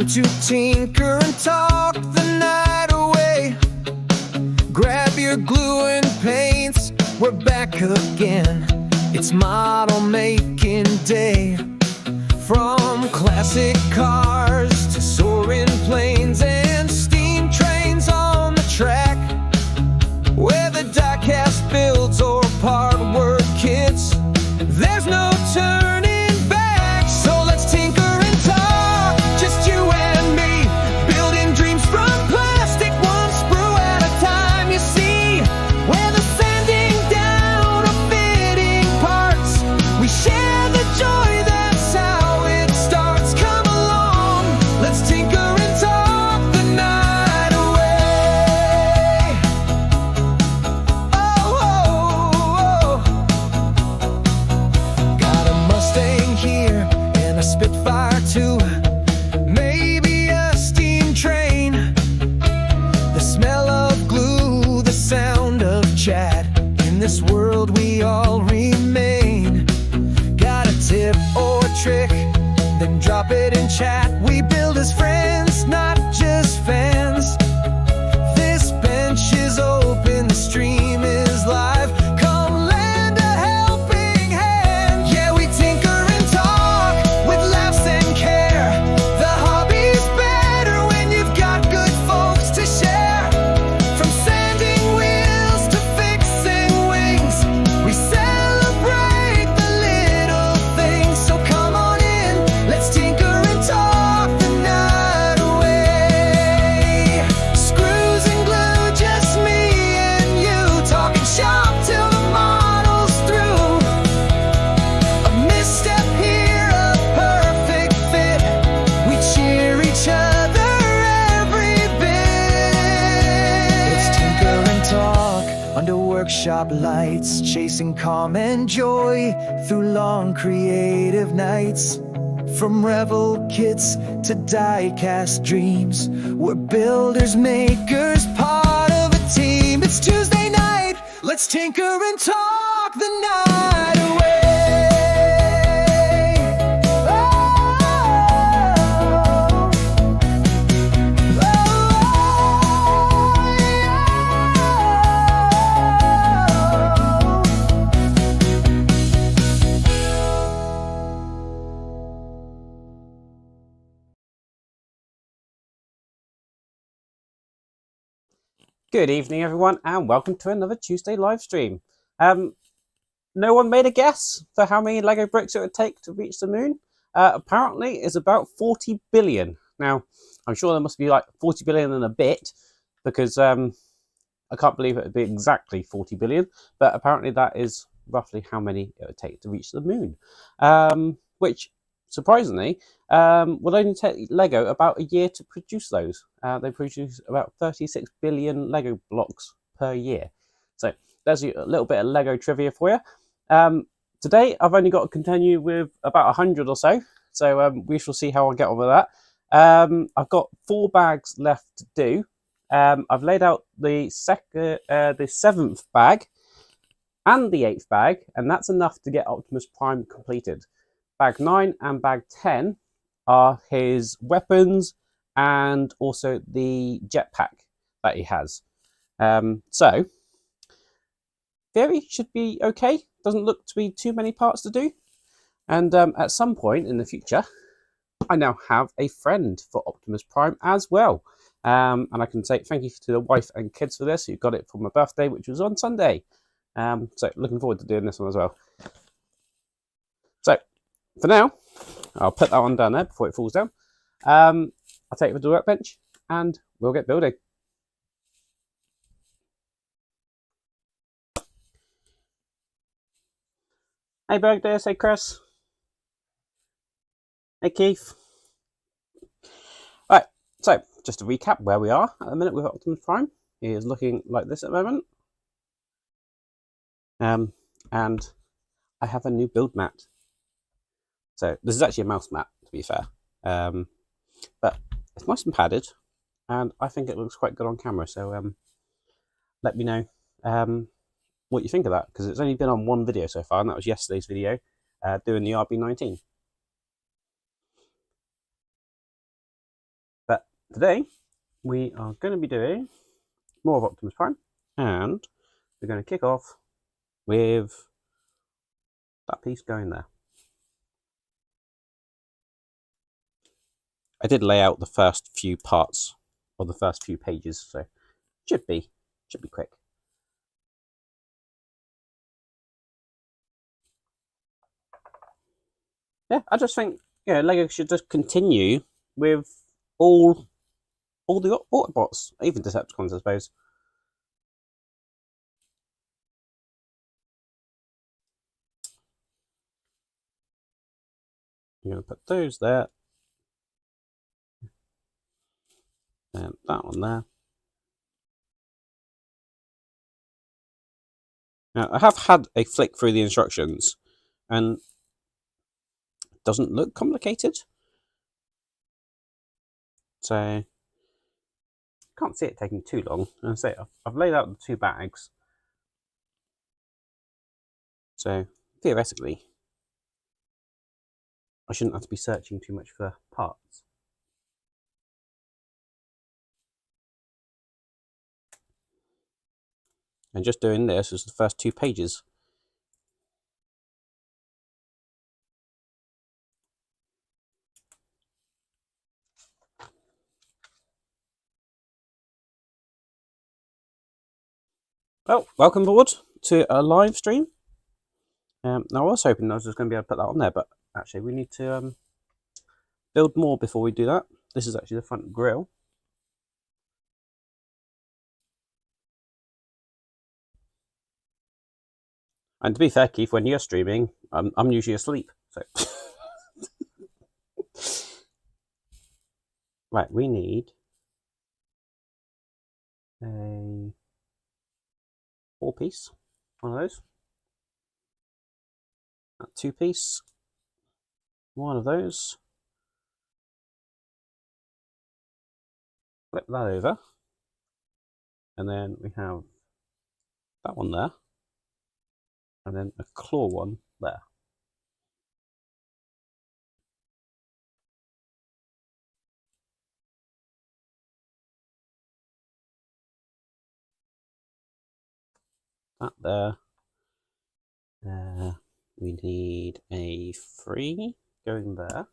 time to tinker and talk the night away. Grab your glue and paints, we're back again. It's model making day. From classic cars to soaring planes and steam trains on the track. Whether die-cast builds or part work kits, there's no turning back. So let's tinker and talk, just you and me, building dreams from plastic, one sprue at a time. You see, whether sanding down or fitting parts, we share the joy, that's how it starts. Come along, let's tinker and talk the night away. Oh, got a Mustang here and a Spitfire too, maybe a steam train. The smell of glue, the sound of chat, in this world we all remain. Got a tip or trick, then drop it in chat. We build as friends, not just fans. This bench is open, the stream is live. Come lend a helping hand. Yeah, we tinker and talk with laughs and care. The hobby's better when you've got good folks to share. From sanding wheels to fixing wings, we celebrate the little things. So come on in, let's tinker and talk the night away. Screws and glue, just me and you, talking shop till the model's through. A misstep here, a perfect fit. We cheer each other every bit. Let's tinker and talk under workshop lights, chasing calm and joy through long creative nights. From revel kits to die-cast dreams, we're builders, makers, part of a team. It's Tuesday night, let's tinker and talk the night away. Good evening, everyone, and welcome to another Tuesday live stream. No one made a guess for how many Lego bricks it would take to reach the moon. Apparently, it's about 40 billion. Now, I'm sure there must be like 40 billion and a bit, because I can't believe it would be exactly 40 billion, but apparently that is roughly how many it would take to reach the moon. Which, surprisingly, will only take Lego about a year to produce those. They produce about 36 billion Lego blocks per year. So there's a little bit of Lego trivia for you. Today I've only got to continue with about 100 or so. So we shall see how I get on with that. I've got 4 bags left to do. I've laid out the 7th bag and the 8th bag, and that's enough to get Optimus Prime completed. Bag 9 and bag 10 are his weapons and also the jetpack that he has. So, theory should be okay. Doesn't look to be too many parts to do. And at some point in the future, I now have a friend for Optimus Prime as well. And I can say thank you to the wife and kids for this, who got it for my birthday, which was on Sunday. So, looking forward to doing this one as well. So, for now, I'll put that one down there before it falls down. I'll take it to the workbench and we'll get building. Hey Bergdis, hey Chris. Hey Keith. Right, so just to recap where we are at the minute with Optimus Prime. He is looking like this at the moment. And I have a new build mat. So this is actually a mouse mat, to be fair. But it's nice and padded, and I think it looks quite good on camera. So let me know what you think of that, because it's only been on one video so far, and that was yesterday's video doing the RB19. Today we are going to be doing more of Optimus Prime, and we're going to kick off with that piece going there. I did lay out the first few parts or the first few pages, so should be quick. Yeah, I just think Lego should just continue with all the Autobots, even Decepticons, I suppose. I'm going to put those there, and that one there. Now, I have had a flick through the instructions, and it doesn't look complicated. So, can't see it taking too long. And I say I've laid out the two bags, so theoretically, I shouldn't have to be searching too much for parts. And just doing this is the first 2 pages. Well, welcome aboard to a live stream. Now, I was hoping I was just going to be able to put that on there, but actually we need to build more before we do that. This is actually the front grille. And to be fair, Keith, when you're streaming, I'm usually asleep. So, right, we need a 4-piece, one of those. A 2-piece, one of those. Flip that over, and then we have that one there, and then a claw one there. That there. We need a 3 going there,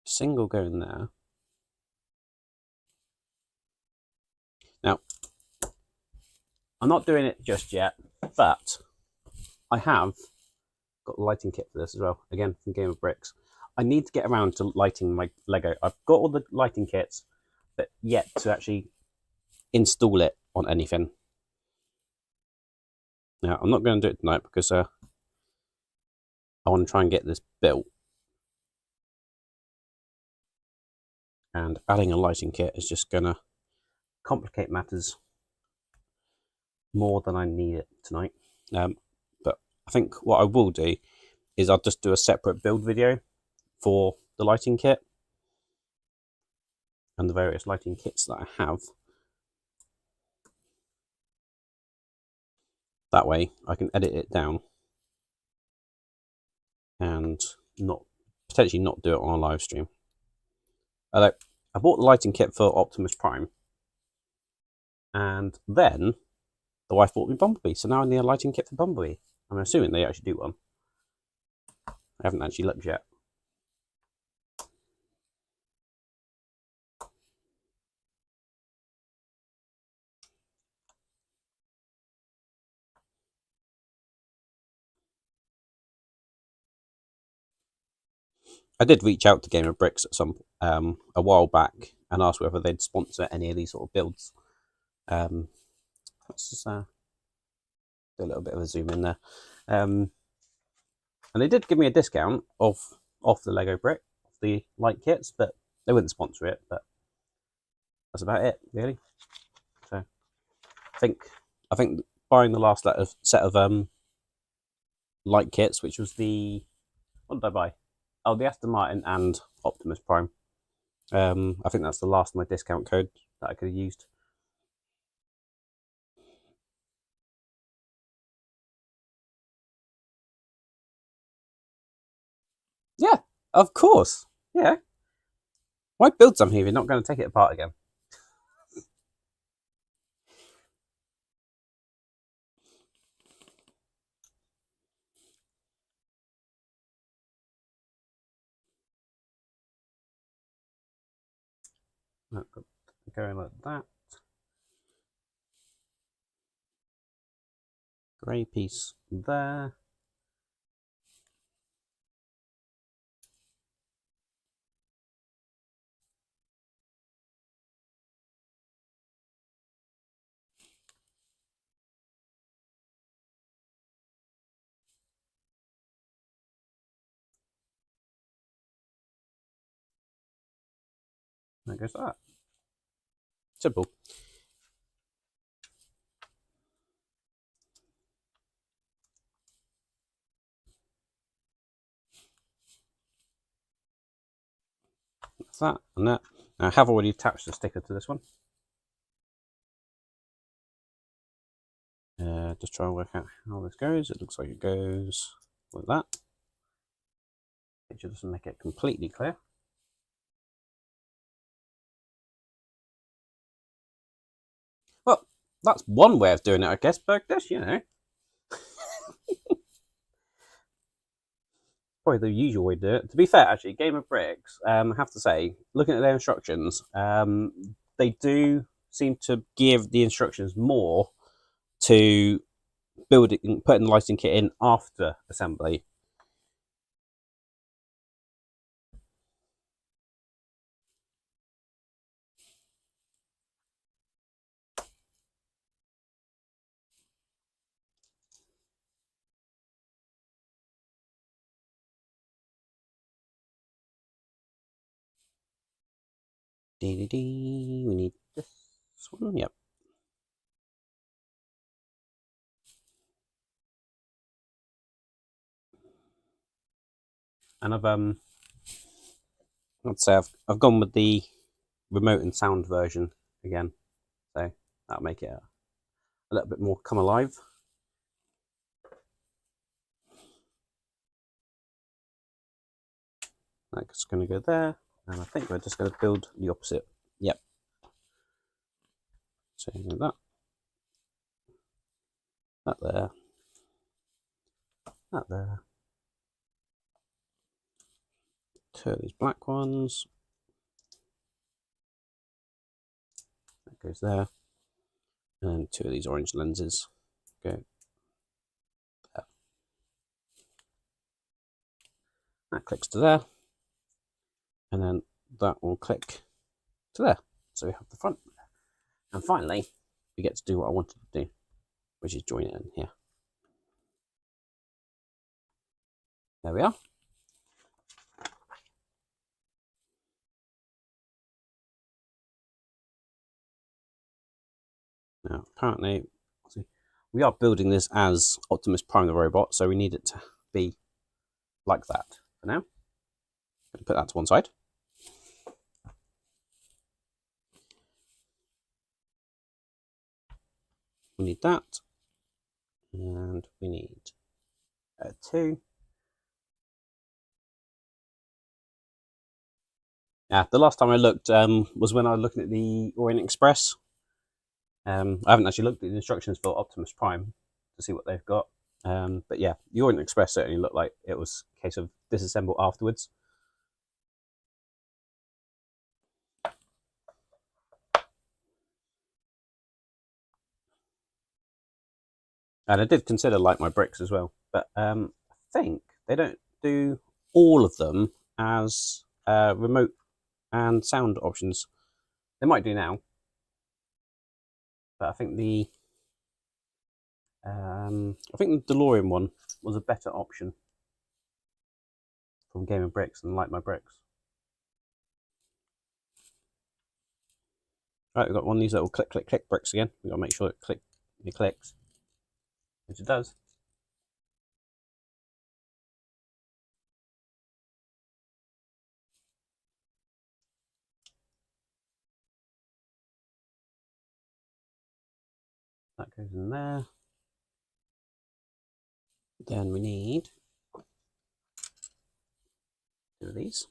single going there. Now, I'm not doing it just yet, but I have got the lighting kit for this as well, again from Game of Bricks. I need to get around to lighting my Lego. I've got all the lighting kits, but yet to actually install it on anything. Now, I'm not going to do it tonight because I want to try and get this built. And adding a lighting kit is just going to complicate matters more than I need it tonight. But I think what I will do is I'll just do a separate build video for the lighting kit and the various lighting kits that I have. That way I can edit it down and potentially not do it on a live stream. Although I bought the lighting kit for Optimus Prime, and then the wife bought me Bumblebee, so now I need a lighting kit for Bumblebee. I'm assuming they actually do one. I haven't actually looked yet. I did reach out to Game of Bricks at some a while back and asked whether they'd sponsor any of these sort of builds. Let's just do a little bit of a zoom in there. And they did give me a discount off the Lego brick, the light kits, but they wouldn't sponsor it. But that's about it, really. So I think buying the last set of light kits, which was what did I buy? Oh, the Aston Martin and Optimus Prime. I think that's the last of my discount code that I could have used. Yeah, of course. Yeah. Why build something if you're not going to take it apart again? Going like that. Grey piece there. There goes that. Simple. That's that and that. I have already attached the sticker to this one. Just try and work out how this goes. It looks like it goes like that. Picture doesn't make it completely clear. Well, that's one way of doing it, I guess, Bergdis, you know. Probably the usual way to do it. To be fair, actually, Game of Bricks, I have to say, looking at their instructions, they do seem to give the instructions more to building, putting the lighting kit in after assembly. We need this one, yep. And I'd say I've gone with the remote and sound version again, so that'll make it a little bit more come alive. That's going to go there, and I think we're just going to build the opposite. Yep. So that there, that there. Two of these black ones. That goes there, and two of these orange lenses go there. That clicks to there, and then that will click to there. So we have the front. And finally, we get to do what I wanted to do, which is join it in here. There we are. Now, apparently, we are building this as Optimus Prime the robot, so we need it to be like that for now. I'm going to put that to one side. We need that, and we need two. Yeah, the last time I looked was when I was looking at the Orient Express. I haven't actually looked at the instructions for Optimus Prime to see what they've got. But yeah, the Orient Express certainly looked like it was a case of disassemble afterwards. And I did consider like my bricks as well, but I think they don't do all of them as remote and sound options. They might do now, but I think the DeLorean one was a better option from Game of Bricks than Like My Bricks. Right, we've got one of these little click, click, click bricks again. We've got to make sure it clicks, which it does. That goes in there. Then we need two of these.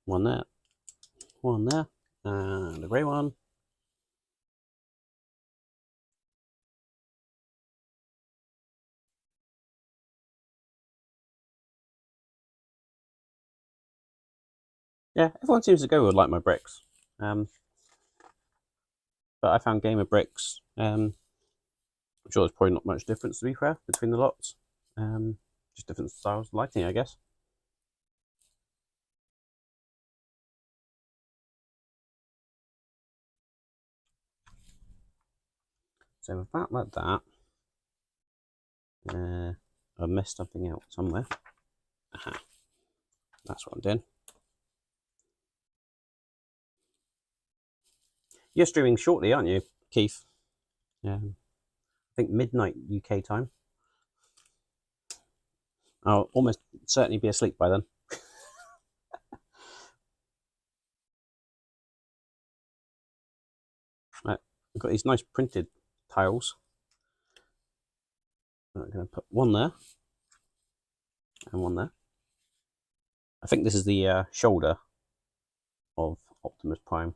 One there, one there, and a grey one. Yeah, everyone seems to go with like my bricks. But I found Gamer Bricks. I'm sure there's probably not much difference, to be fair, between the lots. Just different styles of lighting, I guess. So with that like that, I messed something out somewhere. Aha. That's what I'm doing. You're streaming shortly, aren't you, Keith? I think midnight UK time. I'll almost certainly be asleep by then. Right, I've got these nice printed tiles. I'm going to put one there and one there. I think this is the shoulder of Optimus Prime.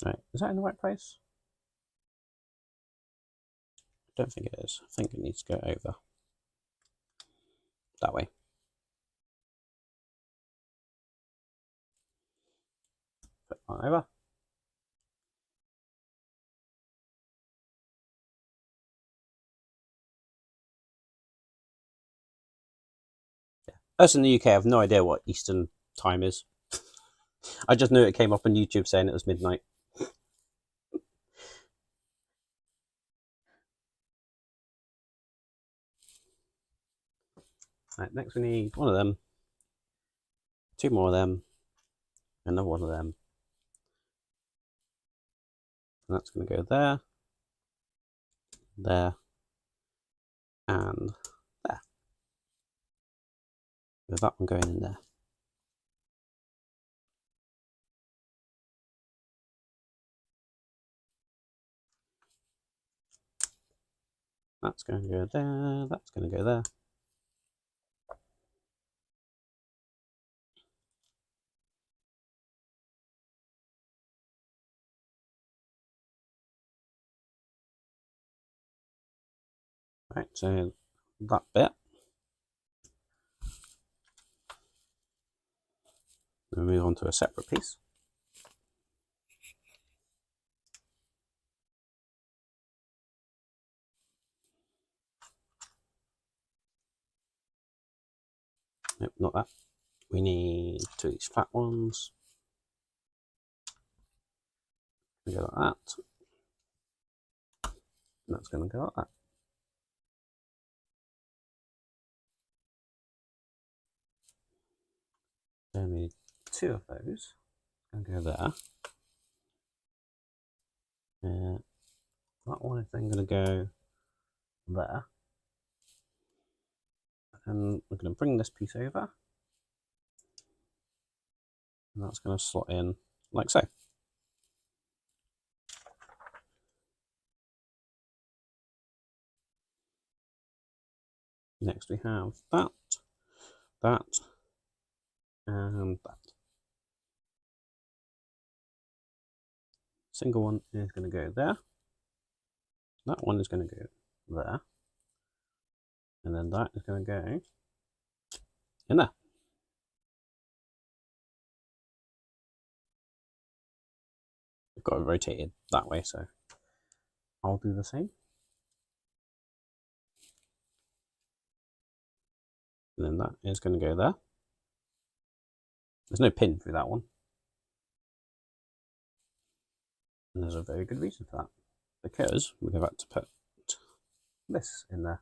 Right, is that in the right place? I don't think it is. I think it needs to go over that way. Put that over. Yeah. Us in the UK, I have no idea what Eastern time is. I just knew it came up on YouTube saying it was midnight. Right, next we need one of them, two more of them, another one of them. And that's going to go there, there, and there. With that one going in there. That's going to go there, that's going to go there. Right, so that bit. We'll move on to a separate piece. Nope, not that. We need two of these flat ones. We go like that. And that's going to go like that. Then we need two of those. And go there. That one is then going to go there. And we're going to bring this piece over. And that's going to slot in like so. Next we have that, that, and that. Single one is going to go there. That one is going to go there. And then that is going to go in there. I've got it rotated that way, so I'll do the same. And then that is going to go there. There's no pin through that one. And there's a very good reason for that. Because we're about to put this in there.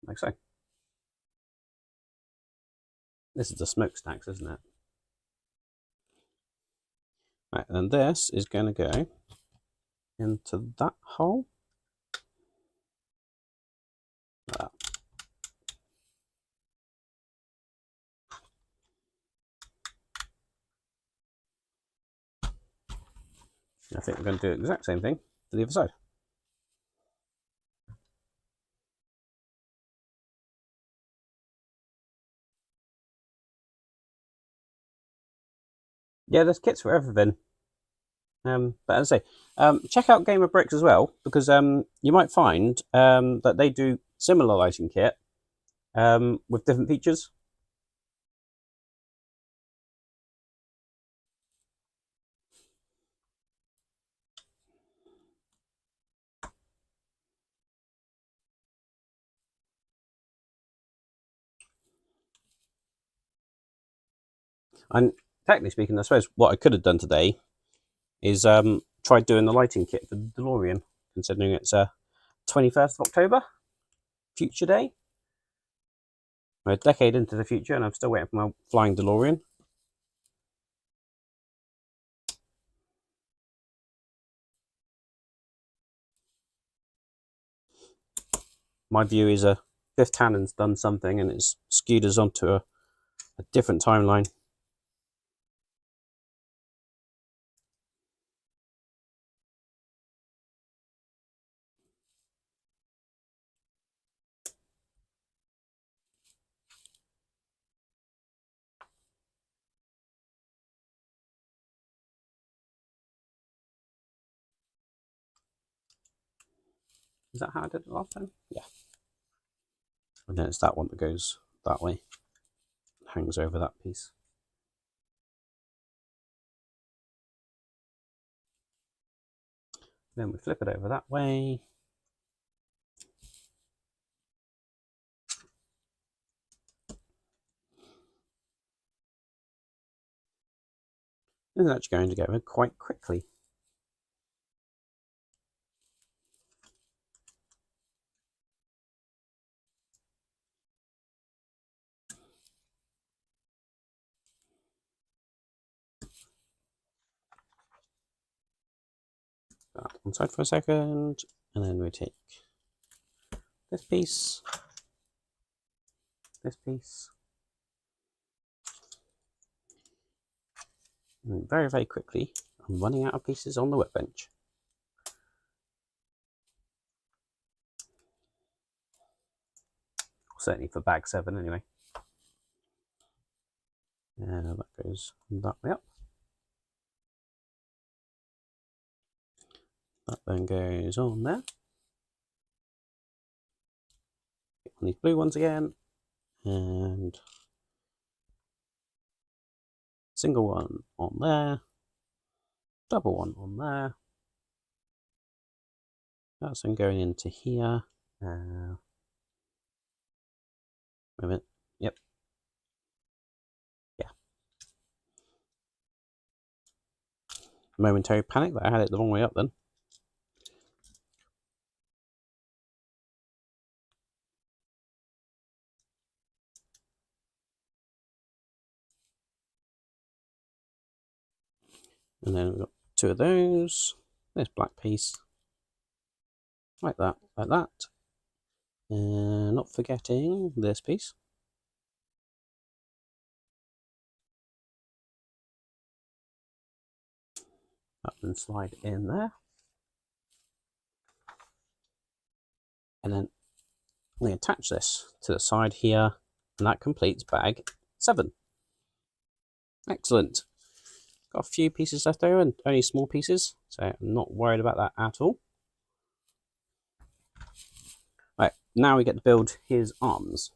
Like so. This is the smokestacks, isn't it? Right, and this is going to go into that hole. Like that. I think we're going to do the exact same thing to the other side. Yeah, there's kits for everything. But as I say, check out Gamer Bricks as well, because you might find that they do similar lighting kit with different features. And technically speaking, I suppose what I could have done today is try doing the lighting kit for the DeLorean, considering it's 21st of October, future day. We're a decade into the future and I'm still waiting for my flying DeLorean. My view is a Fifth Cannon's done something and it's skewed us onto a different timeline. Is that how I did it last time? Yeah. And then it's that one that goes that way, hangs over that piece. Then we flip it over that way. And that's going to go quite quickly. That one side for a second, and then we take this piece, and very, very quickly, I'm running out of pieces on the workbench. Certainly for bag 7 anyway. And that goes that way up. That then goes on there. On these blue ones again, and single one on there, double one on there. That's then going into here. Wait a minute. Yep. Yeah. Momentary panic that I had it the wrong way up then. And then we've got 2 of those. This black piece. Like that, like that. And not forgetting this piece. That can slide in there. And then we attach this to the side here, and that completes bag 7. Excellent. Got a few pieces left over and only small pieces, so I'm not worried about that at all. Right, now we get to build his arms.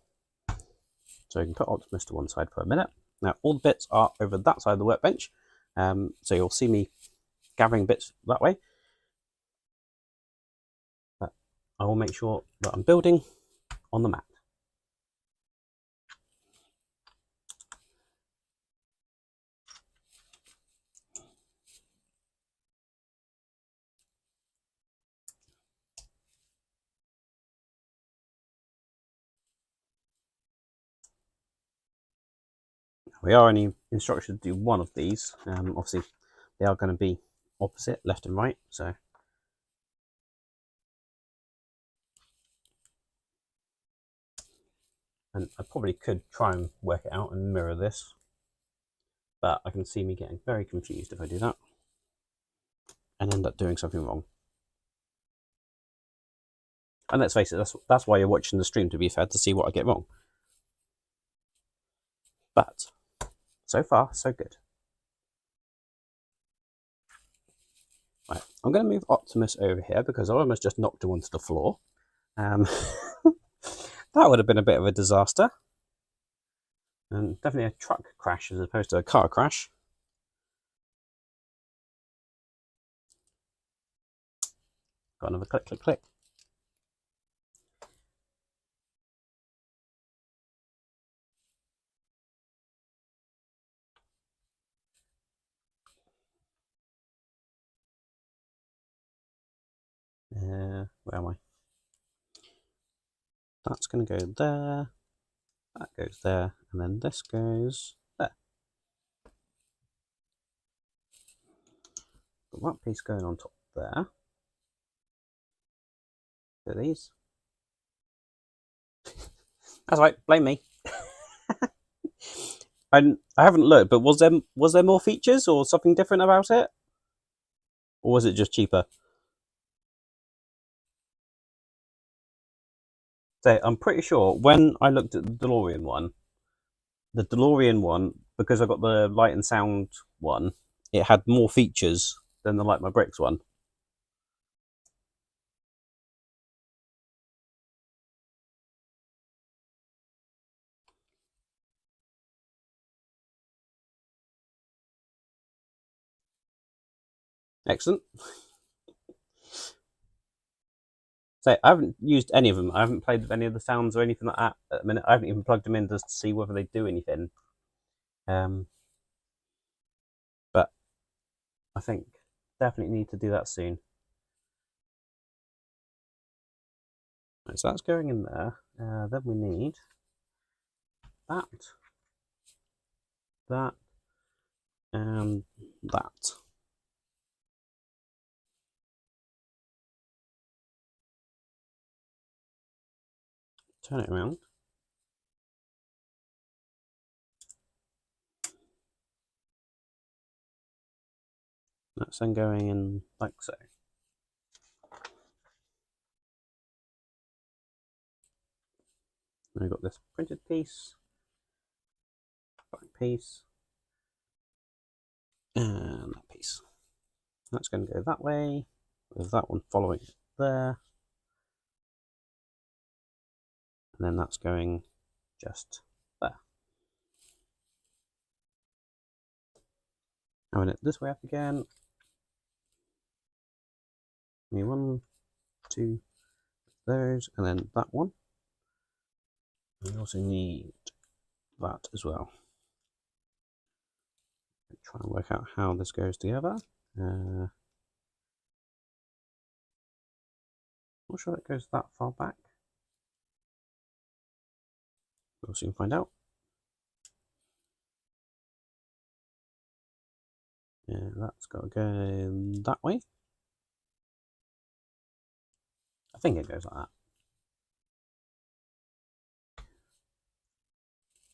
So we can put Optimus to one side for a minute. Now all the bits are over that side of the workbench, so you'll see me gathering bits that way. But I will make sure that I'm building on the mat. We are only instructed to do one of these. Obviously, they are going to be opposite, left and right. So, and I probably could try and work it out and mirror this, but I can see me getting very confused if I do that. and end up doing something wrong. And let's face it, that's why you're watching the stream, to be fair, to see what I get wrong. But so far, so good. Right, I'm going to move Optimus over here because I almost just knocked him onto the floor. That would have been a bit of a disaster. And definitely a truck crash as opposed to a car crash. Got another click, click, click. Where am I? That's going to go there. That goes there. And then this goes there. Got that piece going on top there. So these. That's right, blame me. I haven't looked, but was there more features or something different about it? Or was it just cheaper? So I'm pretty sure when I looked at the DeLorean one, because I got the light and sound one, it had more features than the Light My Bricks one. Excellent. So I haven't used any of them. I haven't played with any of the sounds or anything like that at the minute. I haven't even plugged them in just to see whether they do anything. But I think definitely need to do that soon. Right, so that's going in there. Then we need that, and that. Turn it around. That's then going in like so. We've got this printed piece, black piece, and that piece. That's going to go that way, with that one following it there. And then that's going just there. Having it this way up again. We 1, 2, those, and then that one. We also need that as well. Try and work out how this goes together. Not sure it goes that far back. We'll soon find out. Yeah, that's got to go that way. I think it goes like that.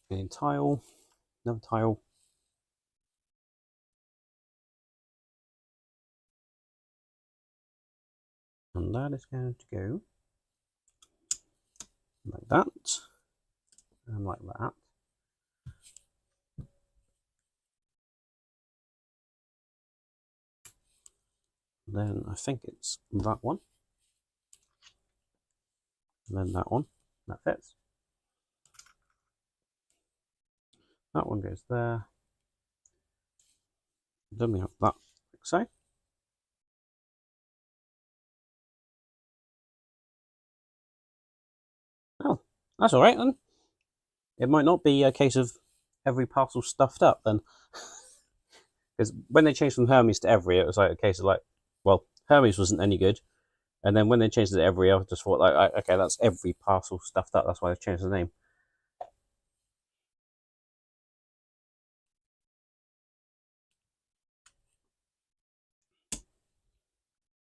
And tile, another tile. And that is going to go like that, and like that. Then I think it's that one. And then that one. That fits. That one goes there. Then we have that like so. Oh, that's all right then. It might not be a case of every parcel stuffed up then. Because when they changed from Hermes to Every, it was like a case of like, well, Hermes wasn't any good. And then when they changed it to Every, I just thought like, okay, that's every parcel stuffed up. That's why they changed the name.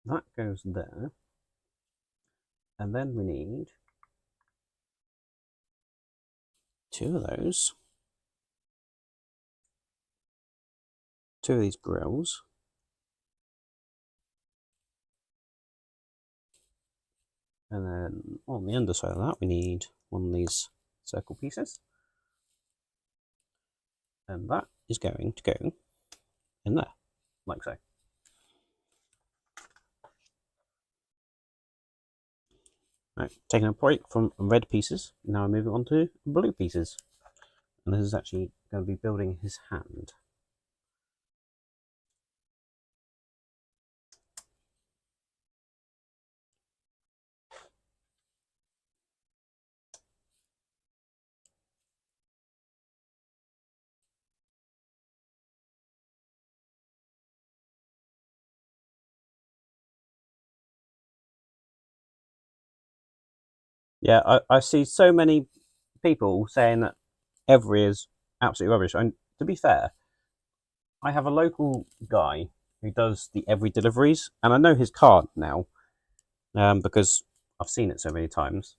That goes there. And then we need 2 of those. 2 of these grills. And then on the underside of that, we need one of these circle pieces. And that is going to go in there, like so. Right, taking a break from red pieces, now I'm moving on to blue pieces. And this is actually going to be building his hand. Yeah, I see so many people saying that every is absolutely rubbish. And to be fair, I have a local guy who does the every deliveries, and I know his card now because I've seen it so many times.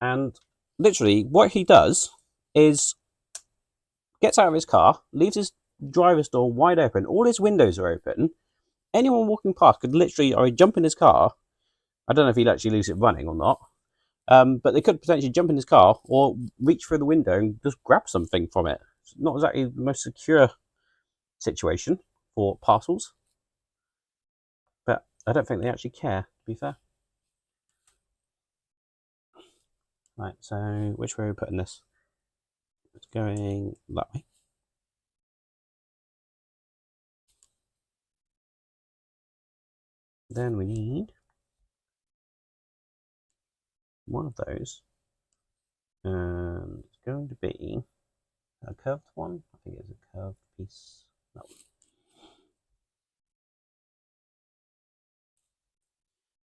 And literally, what he does is gets out of his car, leaves his driver's door wide open, all his windows are open. Anyone walking past could literally either jump in his car. I don't know if he'd actually leaves it running or not. But they could potentially jump in his car or reach through the window and just grab something from it. It's not exactly the most secure situation for parcels, but I don't think they actually care, to be fair. Right, so which way are we putting this? It's going that way. Then we need one of those, and it's going to be a curved one. I think it's a curved piece. No.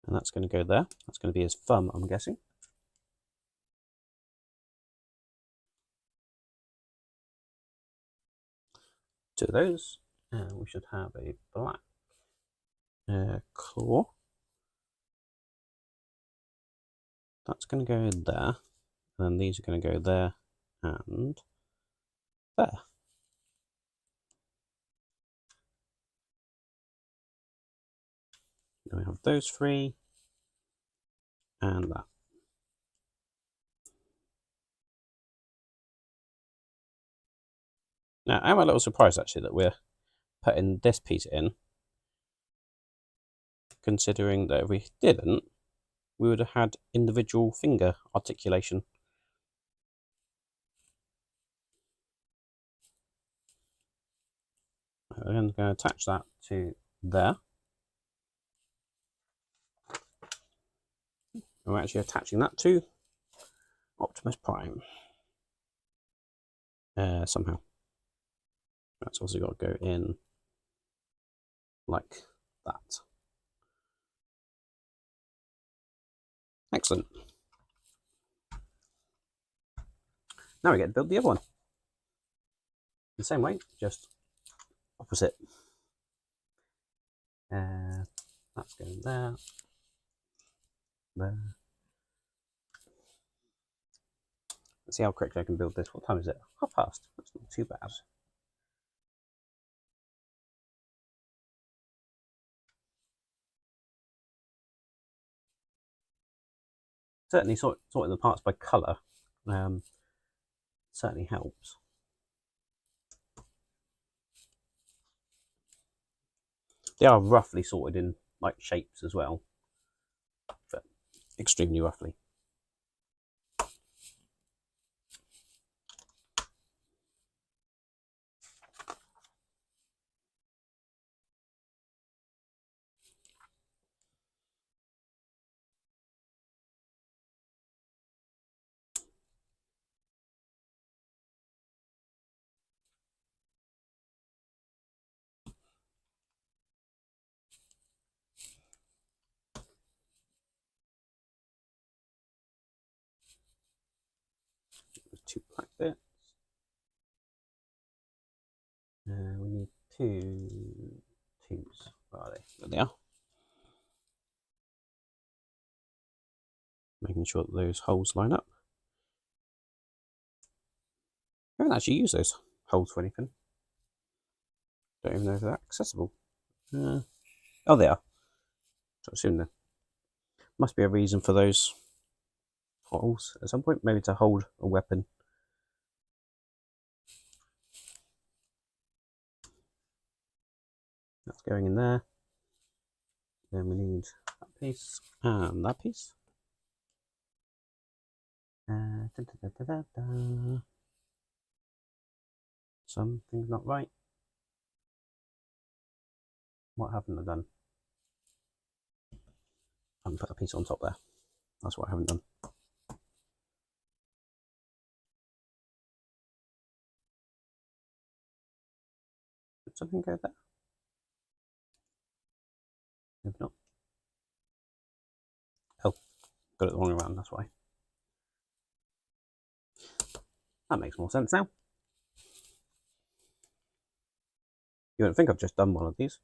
And that's going to go there. That's going to be his thumb, I'm guessing. Two of those, and we should have a black claw. That's going to go in there, and then these are going to go there and there. Then we have those three and that. Now, I'm a little surprised actually that we're putting this piece in, considering that if we didn't, we would have had individual finger articulation. We're going to attach that to there. And we're actually attaching that to Optimus Prime. Somehow. That's also got to go in like that. Excellent. Now we get to build the other one. The same way, just opposite. That's going there. There. Let's see how quickly I can build this. What time is it? 1:30. That's not too bad. Certainly sorting the parts by colour certainly helps. They are roughly sorted in like shapes as well, but extremely roughly. There's two black bits. We need twos. Where are they? There they are. Making sure that those holes line up. I haven't actually used those holes for anything. Don't even know if they're accessible. Oh, they are. So I assume they're. Must be a reason for those holes at some point, maybe to hold a weapon. That's going in there. Then we need that piece and that piece. Something's not right. What haven't I done? I haven't put a piece on top there. That's what I haven't done. Did something go there? Maybe not. Oh, got it the wrong way around, that's why. That makes more sense now. You don't think I've just done one of these?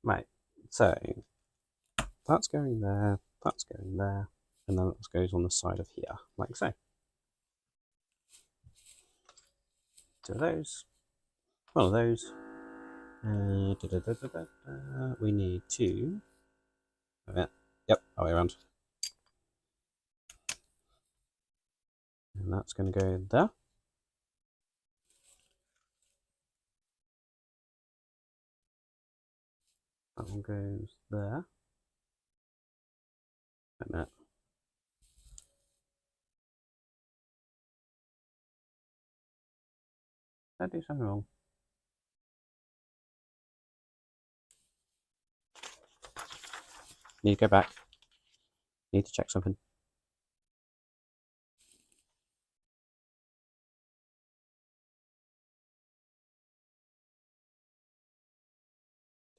Right, so that's going there, and then that goes on the side of here, like so. Two of those, one of those. We need two. Yep, all the way around. And that's going to go there. That one goes there. Wait a minute. Did I do something wrong? Need to go back. Need to check something.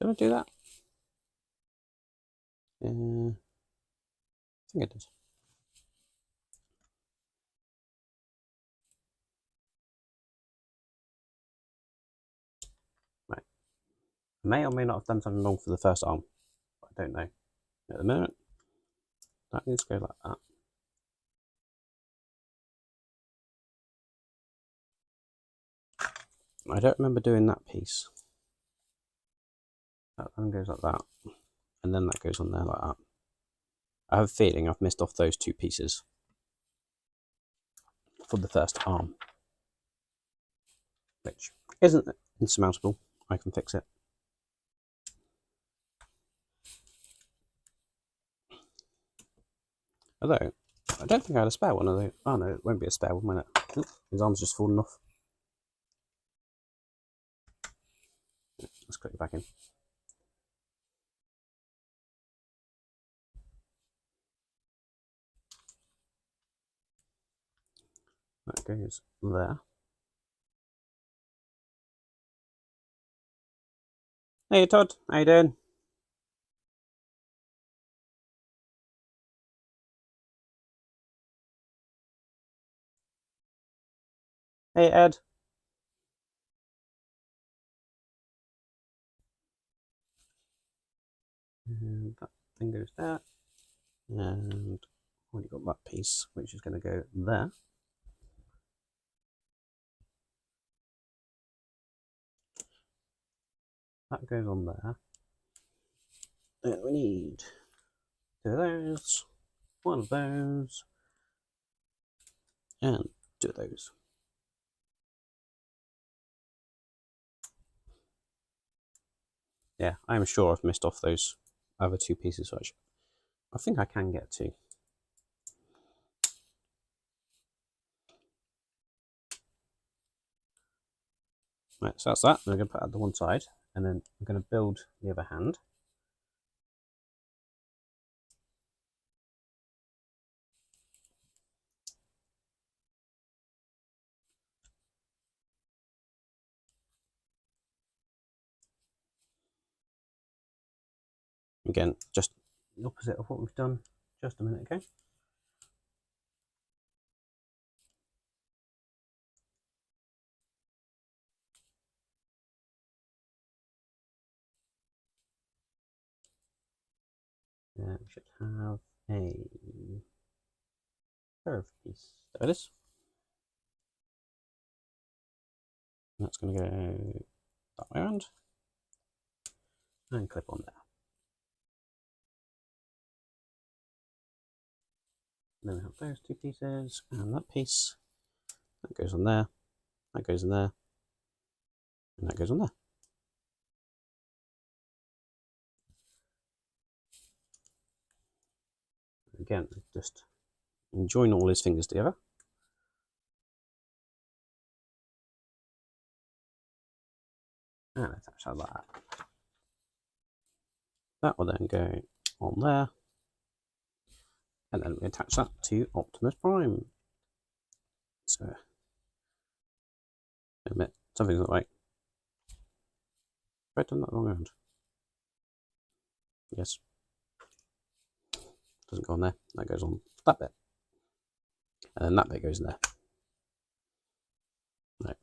Did I do that? I think I did. Right. I may or may not have done something wrong for the first arm, but I don't know. At the moment, that needs to go like that. I don't remember doing that piece. That one goes like that, and then that goes on there like that. I have a feeling I've missed off those two pieces for the first arm, which isn't insurmountable. I can fix it. Although, I don't think I had a spare one of those. Oh no, it won't be a spare one, will it? Oop, his arm's just fallen off. Let's click it back in. That goes there. Hey Todd, how you doing? Hey Ed. And that thing goes there. And already got that piece, which is going to go there. That goes on there. And we need two of those, one of those, and two of those. Yeah, I'm sure I've missed off those other two pieces, which I think I can get to. Right, so that's that. I'm going to put that to one side, and then I'm going to build the other hand. Again, just the opposite of what we've done just a minute ago. We should have a curved piece. There it is. That's going to go that way around and clip on there. And then we have those two pieces and that piece. That goes on there, that goes in there, and that goes on there. Again, just join all his fingers together. And attach that like that. That will then go on there. And then we attach that to Optimus Prime. So, admit, something's not right. Have I done that wrong around? Yes. Doesn't go on there. That goes on that bit. And then that bit goes in there. Right.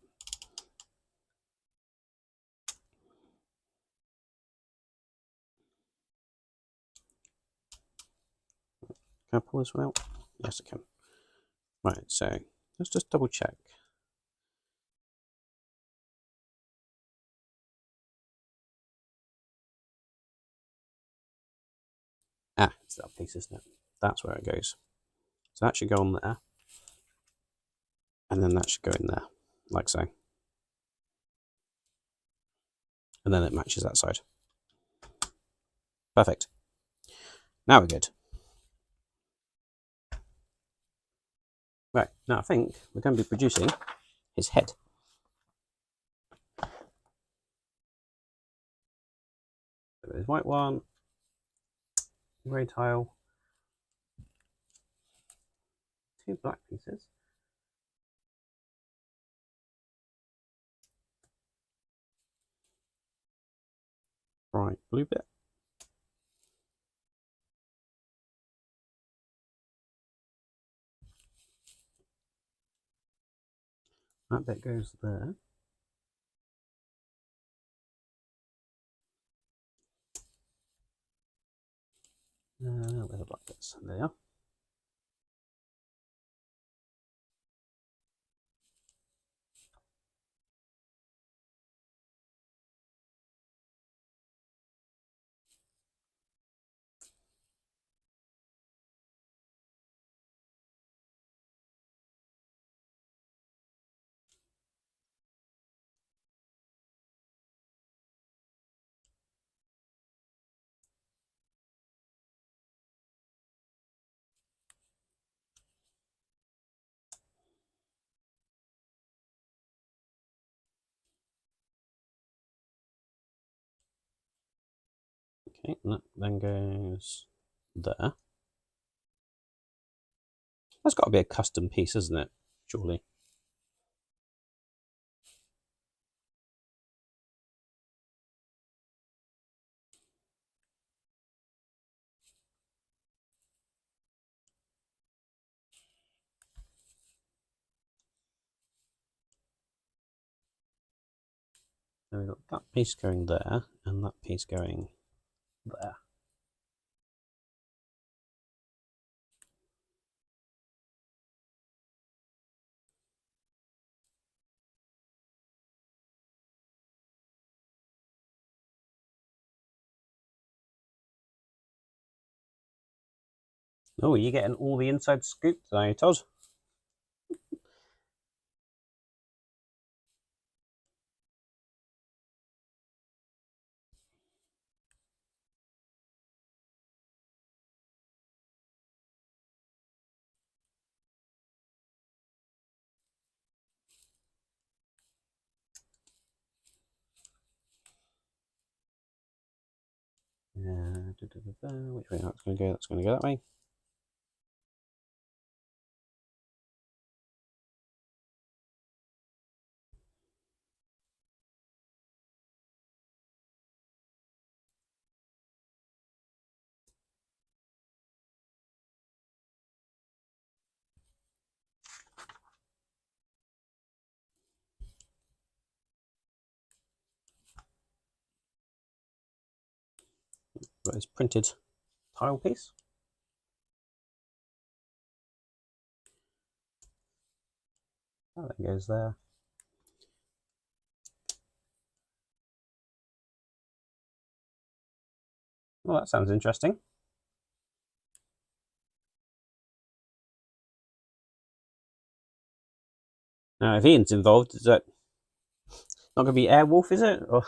Can I pull this one out? Yes, I can. Right, so let's just double check. Ah, it's that piece, isn't it? That's where it goes. So that should go on there. And then that should go in there, like so. And then it matches that side. Perfect. Now we're good. Right, now I think we're going to be producing his head. So there's white one, grey tile, two black pieces. Bright blue bit. That bit goes there. Where the black bits? There they are. Okay, and that then goes there. That's got to be a custom piece, isn't it? Surely. So we've got that piece going there, and that piece going there. Oh, you're getting all the inside scoop today, Todd. Which way that's going to go? That's going to go that way. Got this printed tile piece. That goes there. Well, that sounds interesting. Now, if Ian's involved, is that not going to be Airwolf, is it? Or...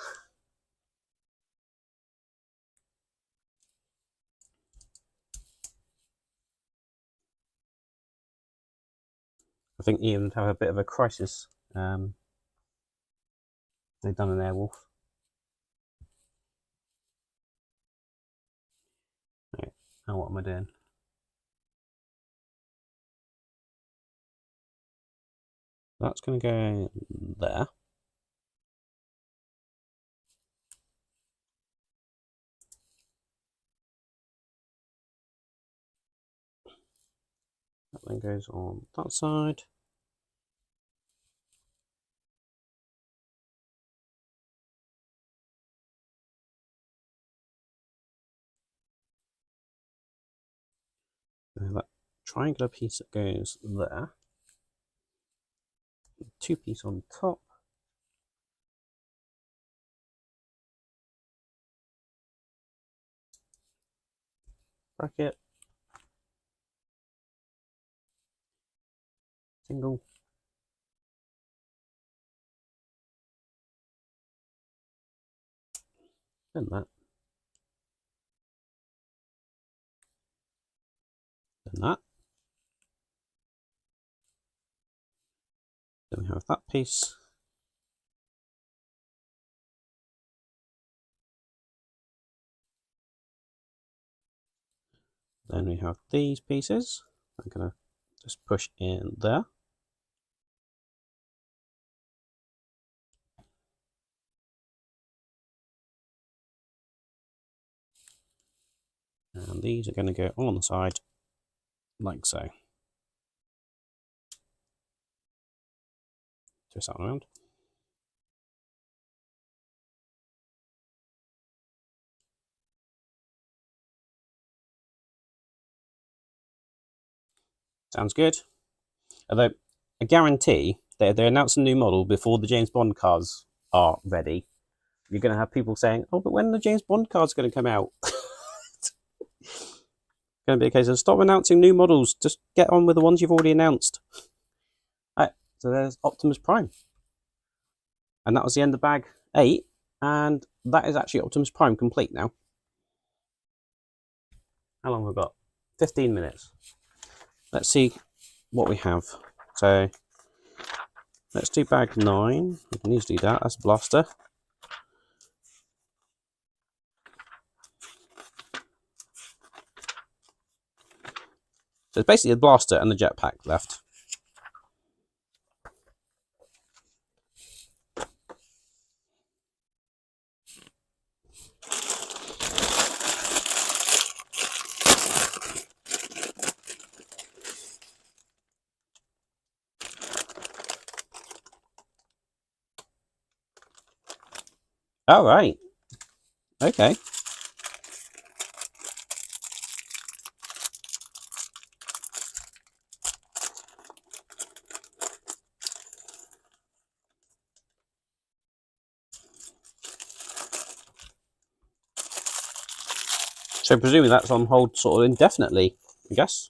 I think Ian would have a bit of a crisis. They've done an Airwolf. Right. Now what am I doing? That's going to go there. That then goes on that side. That triangular piece that goes there. 2 piece on top. Bracket. Single. Then that. Then that. Then we have that piece. Then we have these pieces. I'm going to just push in there. And these are going to go on the side, like so. Twist that around. Sounds good. Although, I guarantee that they're announcing a new model before the James Bond cars are ready. You're going to have people saying, oh, but when the James Bond car's going to come out? It's going to be a case of stop announcing new models. Just get on with the ones you've already announced. All right, so there's Optimus Prime. And that was the end of bag 8. And that is actually Optimus Prime complete now. How long have we got? 15 minutes. Let's see what we have. So let's do bag 9. We can easily do that. That's a blaster. So it's basically a blaster and the jetpack left. All right. Okay. So presumably that's on hold sort of indefinitely, I guess.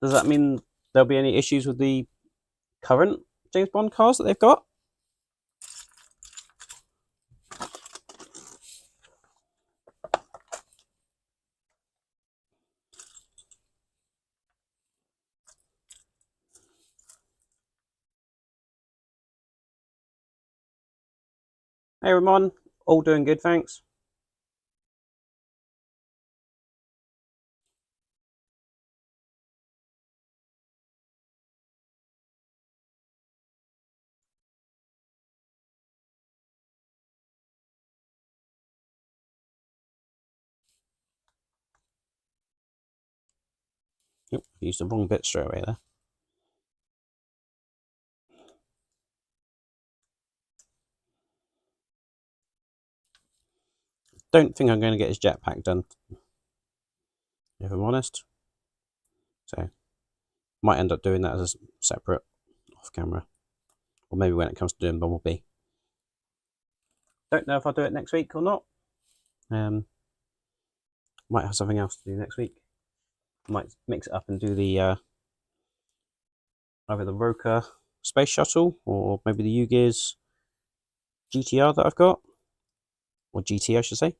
Does that mean there'll be any issues with the current James Bond cars that they've got? Hey Ramon, all doing good, thanks. Yep, used the wrong bit straight away there. Don't think I'm going to get his jetpack done, if I'm honest. So, might end up doing that as a separate off camera. Or maybe when it comes to doing Bumblebee. Don't know if I'll do it next week or not. Might have something else to do next week. Might mix it up and do the either the Roka space shuttle or maybe the ugears GTR that I've got, or GT I should say.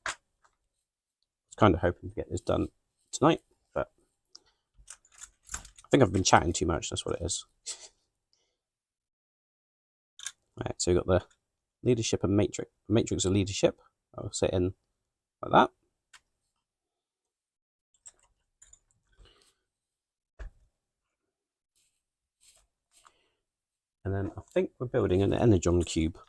I was kind of hoping to get this done tonight, but I think I've been chatting too much. That's what it is. Right, so we've got the leadership and matrix. Matrix of leadership. I'll sit in like that. And then I think we're building an energon cube.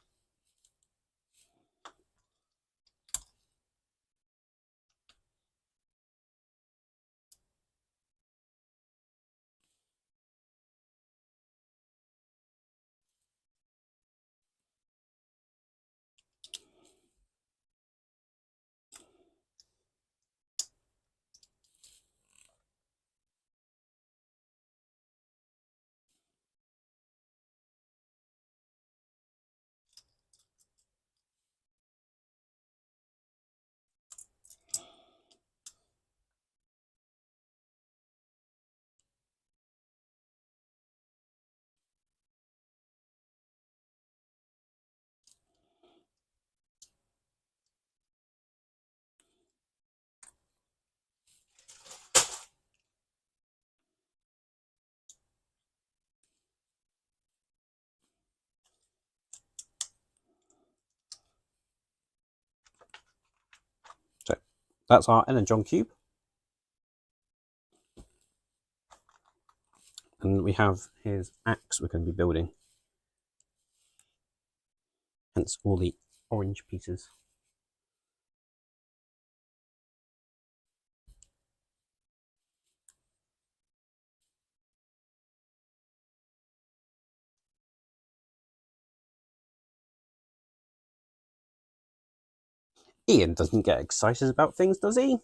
So that's our energon cube. And we have his axe we're going to be building. Hence all the orange pieces. Ian doesn't get excited about things, does he?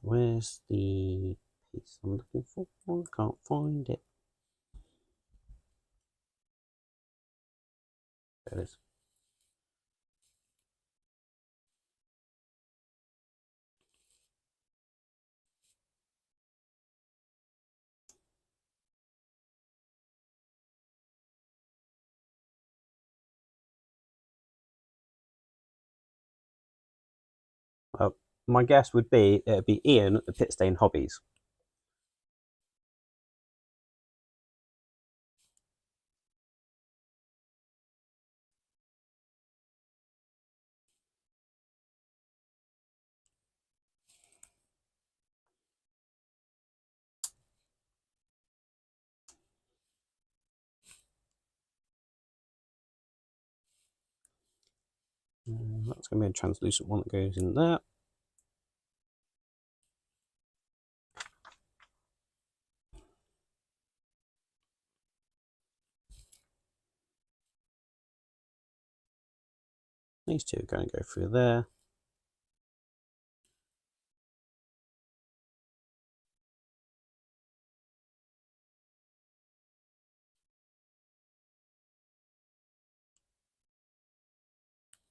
Where's the piece I'm looking for? Can't find it. There it is. My guess would be it'd be Ian at the Pit Stain Hobbies. That's going to be a translucent one that goes in there. These two are going to go through there.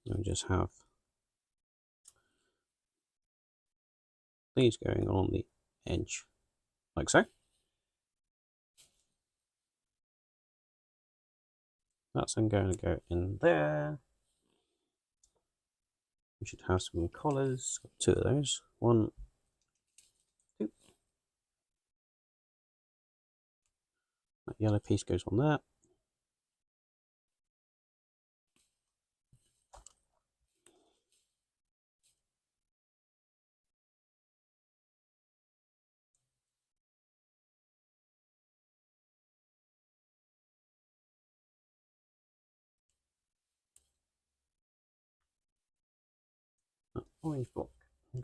And just have these going on the edge, like so. That's then going to go in there. We should have some collars. Two of those. One, two. That yellow piece goes on there. That orange block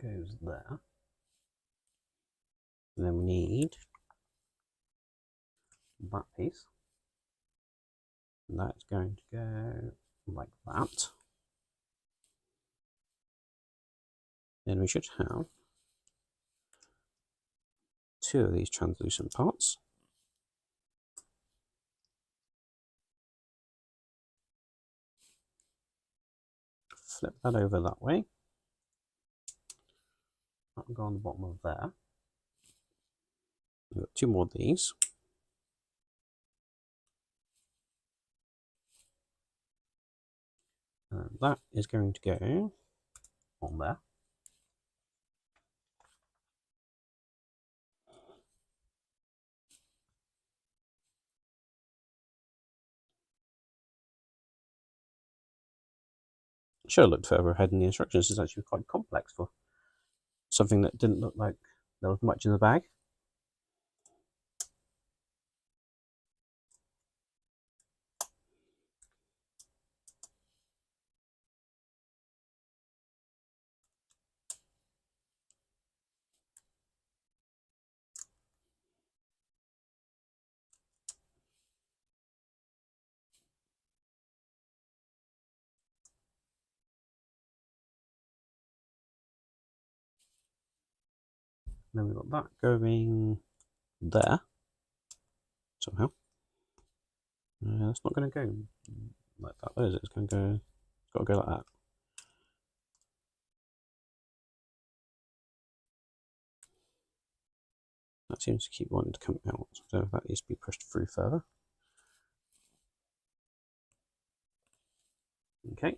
goes there. And then we need that piece. And that's going to go like that. Then we should have 2 of these translucent parts. Flip that over that way. That'll go on the bottom of there. We've got 2 more of these. And that is going to go on there. Should have looked further ahead in the instructions. It's actually quite complex for something that didn't look like there was much in the bag. Then we've got that going there somehow. It's not going to go like that, is it? It's going to go. It's got to go like that. That seems to keep wanting to come out, so that needs to be pushed through further. Okay,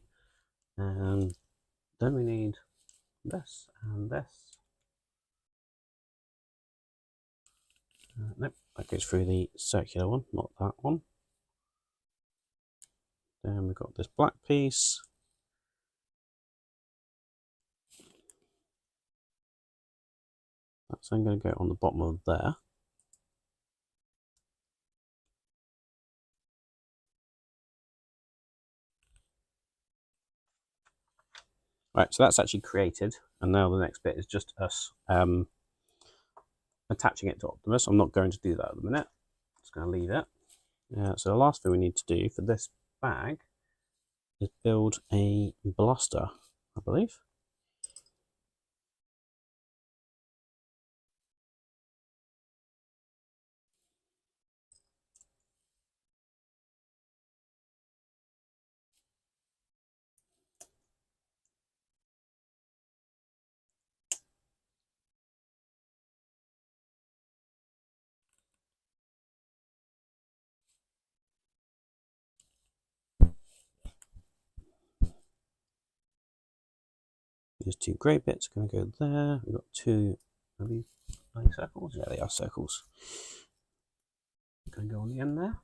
and then we need this and this. Nope, that goes through the circular one, not that one. Then we've got this black piece. That's then going to go on the bottom of there. Right, so that's actually created, and now the next bit is just us attaching it to Optimus. I'm not going to do that at the minute. I'm just going to leave it. So the last thing we need to do for this bag is build a blaster, I believe. These 2 grey bits are going to go there. We've got 2 of these circles. Yeah, they are circles. Going to go on the end there.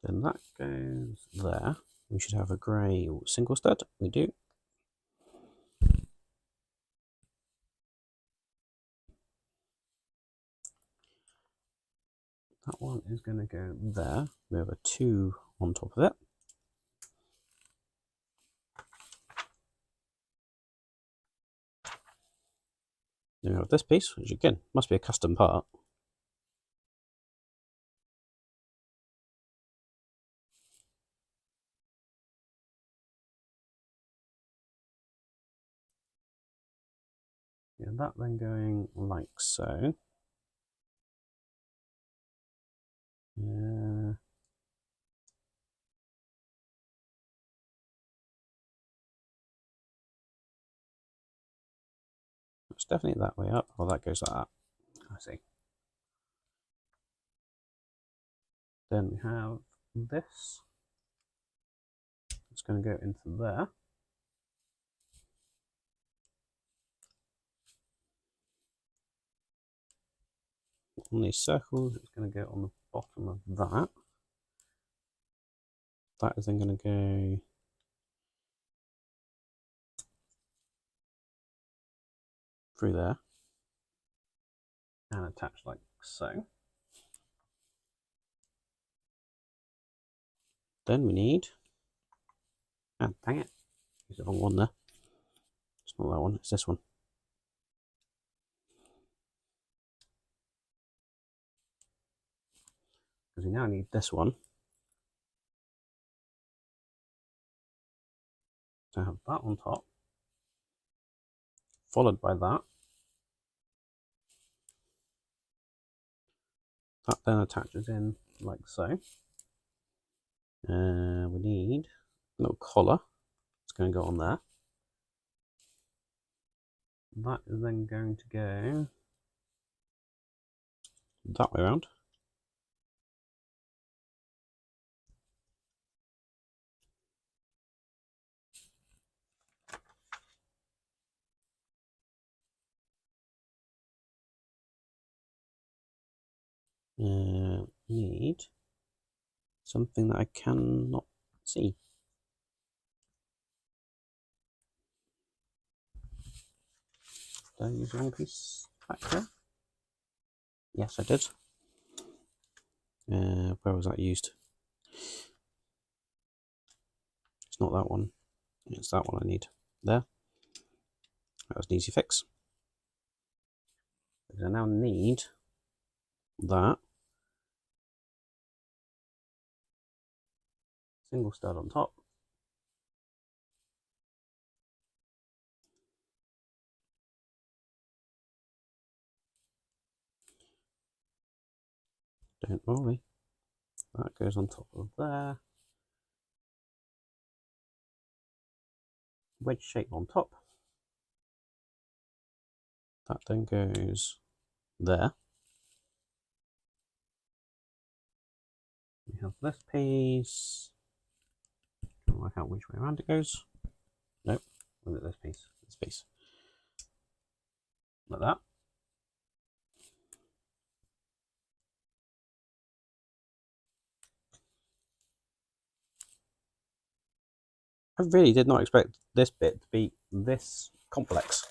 Then that goes there. We should have a grey single stud. We do. That one is going to go there. We have a 2 on top of it. Then we have this piece, which again must be a custom part. Yeah, that then going like so. It's definitely that way up. Well, that goes like that. I see. Then we have this. It's going to go into there. On these circles, it's going to go on the bottom of that. That is then going to go through there and attach like so. Then we need, dang it, there's the wrong one there. It's not that one, it's this one. Because because we now need this one to have that on top, followed by that. That then attaches in like so. We need a little collar. It's going to go on there. That is then going to go that way around. Need something that I cannot see. Did I use the wrong piece back here? Yes, I did. Where was that used? It's not that one. It's that one I need. There. That was an easy fix. Because I now need that single stud on top. Don't worry. That goes on top of there. Wedge shape on top. That then goes there. We have this piece. Can't work out which way around it goes. Nope. Look at this piece. This piece. Like that. I really did not expect this bit to be this complex.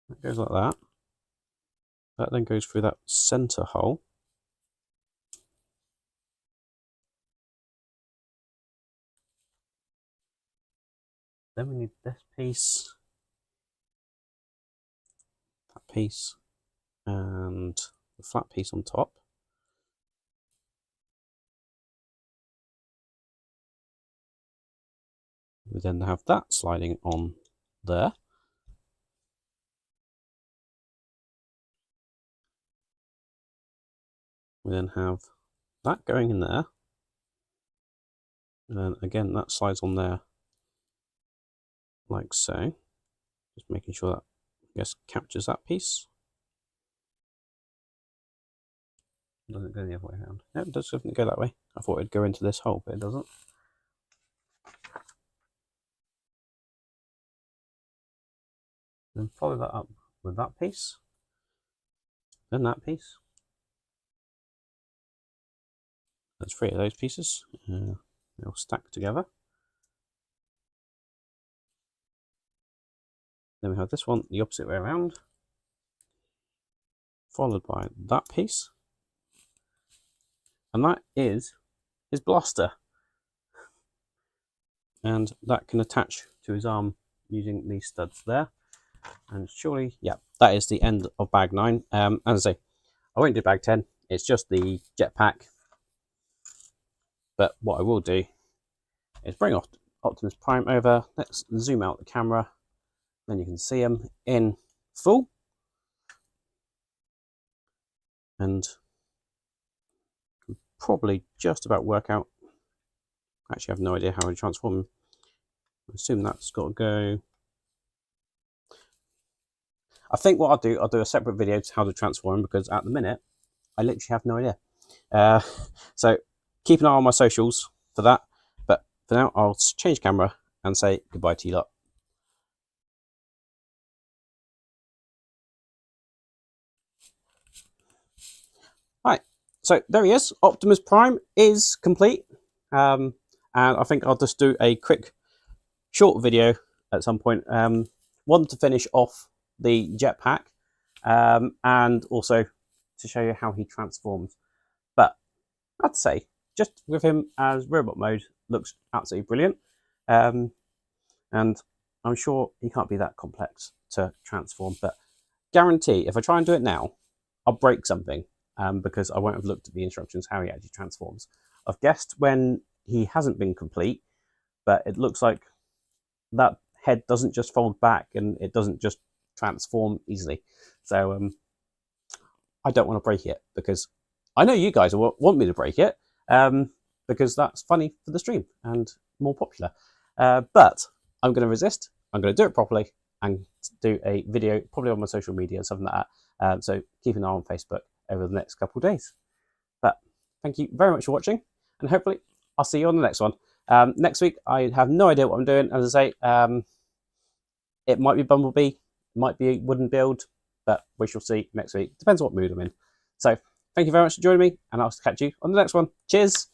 It goes like that. That then goes through that center hole. Then we need this piece, that piece, and the flat piece on top. We then have that sliding on there. We then have that going in there. And then again, that slides on there like so. Just making sure that, I guess, captures that piece. Doesn't go the other way around. No, it doesn't go that way. I thought it'd go into this hole, but it doesn't. Then follow that up with that piece. Then that piece. There's 3 of those pieces. They'll stack together. Then we have this one the opposite way around, followed by that piece. And that is his blaster. And that can attach to his arm using these studs there. And surely, yeah, that is the end of bag 9. As I say, I won't do bag 10. It's just the jetpack. But what I will do is bring Optimus Prime over. Let's zoom out the camera. Then you can see him in full. And probably just about work out. Actually, I have no idea how to transform him. I assume that's got to go. I think what I'll do a separate video to how to transform him, because at the minute, I literally have no idea. So keep an eye on my socials for that. But for now, I'll change camera and say goodbye to you lot. Right, so there he is. Optimus Prime is complete. And I think I'll just do a quick short video at some point. One to finish off the jetpack, and also to show you how he transforms. But I'd say just with him as robot mode looks absolutely brilliant. And I'm sure he can't be that complex to transform, but guarantee if I try and do it now, I'll break something because I won't have looked at the instructions how he actually transforms. I've guessed when he hasn't been complete, but it looks like that head doesn't just fold back and it doesn't just transform easily. So I don't want to break it because I know you guys want me to break it because that's funny for the stream and more popular. But I'm going to resist. I'm going to do it properly and do a video probably on my social media or something like that. So keep an eye on Facebook over the next couple of days. But thank you very much for watching, and hopefully I'll see you on the next one. Next week, I have no idea what I'm doing. As I say, it might be Bumblebee, it might be a wooden build, but we shall see next week. Depends what mood I'm in. So thank you very much for joining me, and I'll catch you on the next one. Cheers!